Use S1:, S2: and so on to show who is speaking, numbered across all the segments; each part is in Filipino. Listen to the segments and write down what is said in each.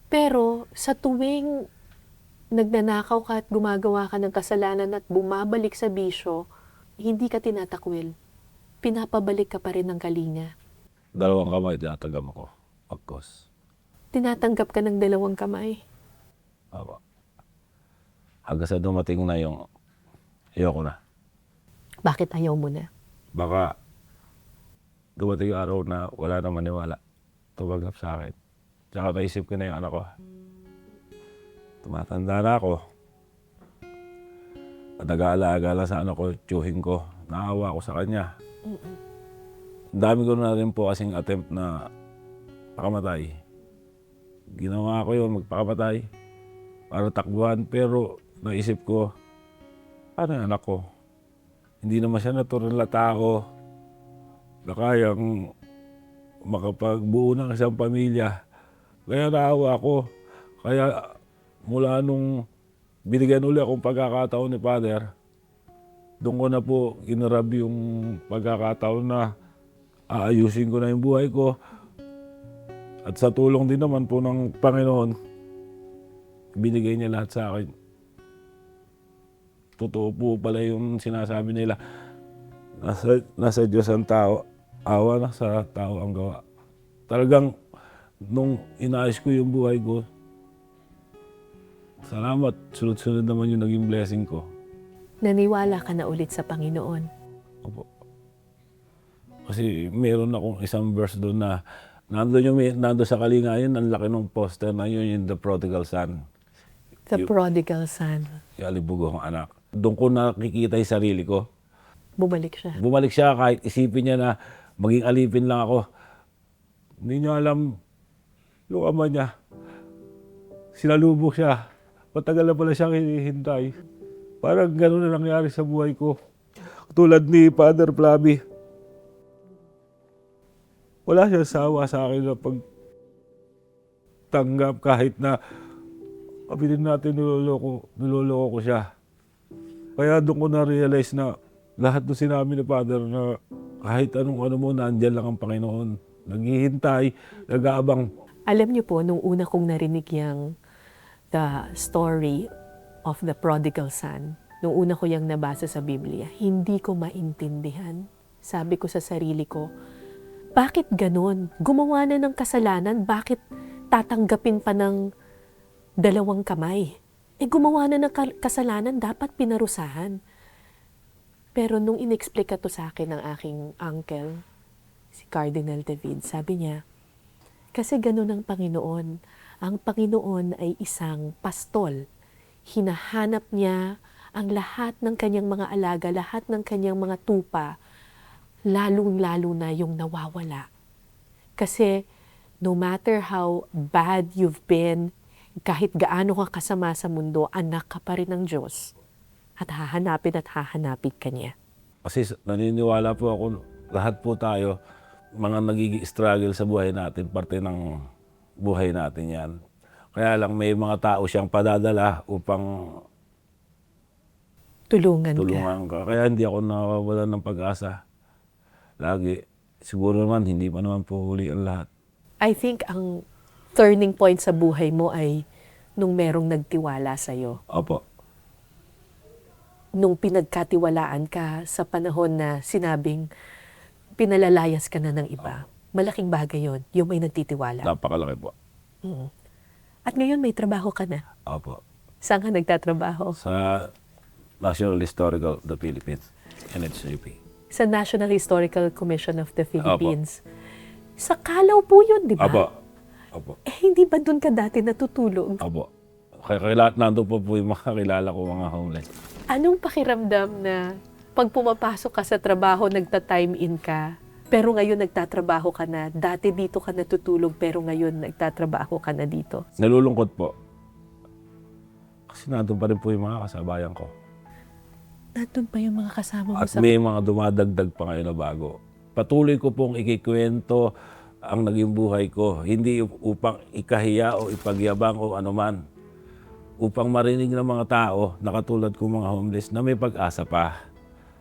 S1: Pero sa tuwing nagnanakaw ka at gumagawa ka ng kasalanan at bumabalik sa bisyo, hindi ka tinatakwil. Pinapabalik ka pa rin ng kalinga.
S2: Dalawang kamay, tinatagam ako. Pagkos.
S1: Tinatanggap ka ng dalawang kamay.
S2: Apo. Hanggang sa dumating na yung ayoko na.
S1: Bakit ayaw mo na?
S2: Baka dumating yung araw na wala nang maniwala. Tumaganggap sa akin. Tsaka naisip ko na yung anak ko. Tumatanda na ako. At nag-aalaga lang sa anak ko, tiyuhin ko. Naawa ko sa kanya. Ang dami ko na rin po kasing attempt na pakamatay. Ginawa ko yun, magpakamatay. Para takbuhan, pero naisip ko, paano yung anak ko? Hindi naman siya natural na tao na kayang makapagbuo ng isang pamilya. Kaya naawa ko. Kaya mula nung binigyan uli akong pagkakataon ni Father, doon ko na po inarab yung pagkakataon na aayusin ko na yung buhay ko. At sa tulong din naman po ng Panginoon, binigay niya lahat sa akin. Totoo po pala yung sinasabi nila. Nasa Diyos ang tao, awa na sa tao ang gawa. Talagang nung inaayos ko yung buhay ko, salamat, sunod-sunod naman yung naging blessing ko.
S1: Naniwala ka na ulit sa Panginoon.
S2: Opo. Kasi meron akong isang verse doon na nandun sa kalingayan, ang laki ng poster na yun, yung The Prodigal Son.
S1: The prodigal son.
S2: Yung alibugong anak. Doon ko nakikita yung sarili ko.
S1: Bumalik siya.
S2: Bumalik siya kahit isipin niya na maging alipin lang ako. Hindi niya alam yung ama niya. Sinalubog siya. Matagal na pala siyang hinihintay. Parang gano'n na nangyari sa buhay ko. Tulad ni Father Flavi. Wala siyang sawa sa akin na pagtanggap kahit na kapilin natin niloloko ko siya. Kaya doon ko na-realize na lahat ng sinabi ni Father na kahit anong ano mo, nandiyan lang ang Panginoon. Naghihintay, nag-aabang.
S1: Alam niyo po, nung una kong narinig yung the story of the prodigal son, nung una ko yung nabasa sa Biblia, hindi ko maintindihan. Sabi ko sa sarili ko, bakit ganon? Gumawa na ng kasalanan, bakit tatanggapin pa ng dalawang kamay? Gumawa na ng kasalanan, dapat pinarusahan. Pero nung inexplika to sa akin ng aking uncle, si Cardinal David, sabi niya, kasi ganun ang Panginoon. Ang Panginoon ay isang pastol. Hinahanap niya ang lahat ng kanyang mga alaga, lahat ng kanyang mga tupa, lalong-lalo na yung nawawala. Kasi no matter how bad you've been, kahit gaano ka kasama sa mundo, anak ka pa rin ng Diyos. At hahanapin ka niya.
S2: Kasi naniniwala po ako, lahat po tayo, mga nagiging struggle sa buhay natin, parte ng buhay natin yan. Kaya lang may mga tao siyang padadala upang
S1: Tulungan
S2: ka. Kaya hindi ako nawawalan ng pag-asa. Lagi, siguro naman, hindi pa naman po huli ang lahat.
S1: I think ang turning point sa buhay mo ay nung merong nagtiwala sa'yo.
S2: Opo.
S1: Nung pinagkatiwalaan ka sa panahon na sinabing pinalalayas ka na ng iba. Malaking bagay yon, yung may nagtitiwala.
S2: Napakalaki po.
S1: At ngayon may trabaho ka na.
S2: Opo.
S1: Saan ka nagtatrabaho?
S2: Sa National Historical of the Philippines, NHCP.
S1: Sa National Historical Commission of the Philippines. Sa Calao po yun, di ba?
S2: Opo.
S1: Hindi ba doon ka dati natutulog?
S2: Opo. Kaya nandun po yung mga kakilala ko, mga homeless.
S1: Anong pakiramdam na pag pumapasok ka sa trabaho, nagta-time in ka, pero ngayon nagtatrabaho ka na, dati dito ka natutulog, pero ngayon nagtatrabaho ka na dito?
S2: Nalulungkot po. Kasi nandun pa rin po yung mga kasabayan ko.
S1: Nandun pa yung mga kasama mo
S2: At
S1: sa...
S2: may mga dumadagdag pa ngayon na bago. Patuloy ko pong ikikwento ang naging buhay ko. Hindi upang ikahiya o ipagyabang o anuman. Upang marinig ng mga tao na katulad ko mga homeless na may pag-asa pa.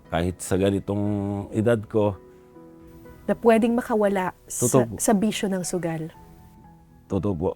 S2: Kahit sa ganitong edad ko.
S1: Na pwedeng makawala
S2: Totoo po.
S1: sa bisyo ng sugal.
S2: Totoo po.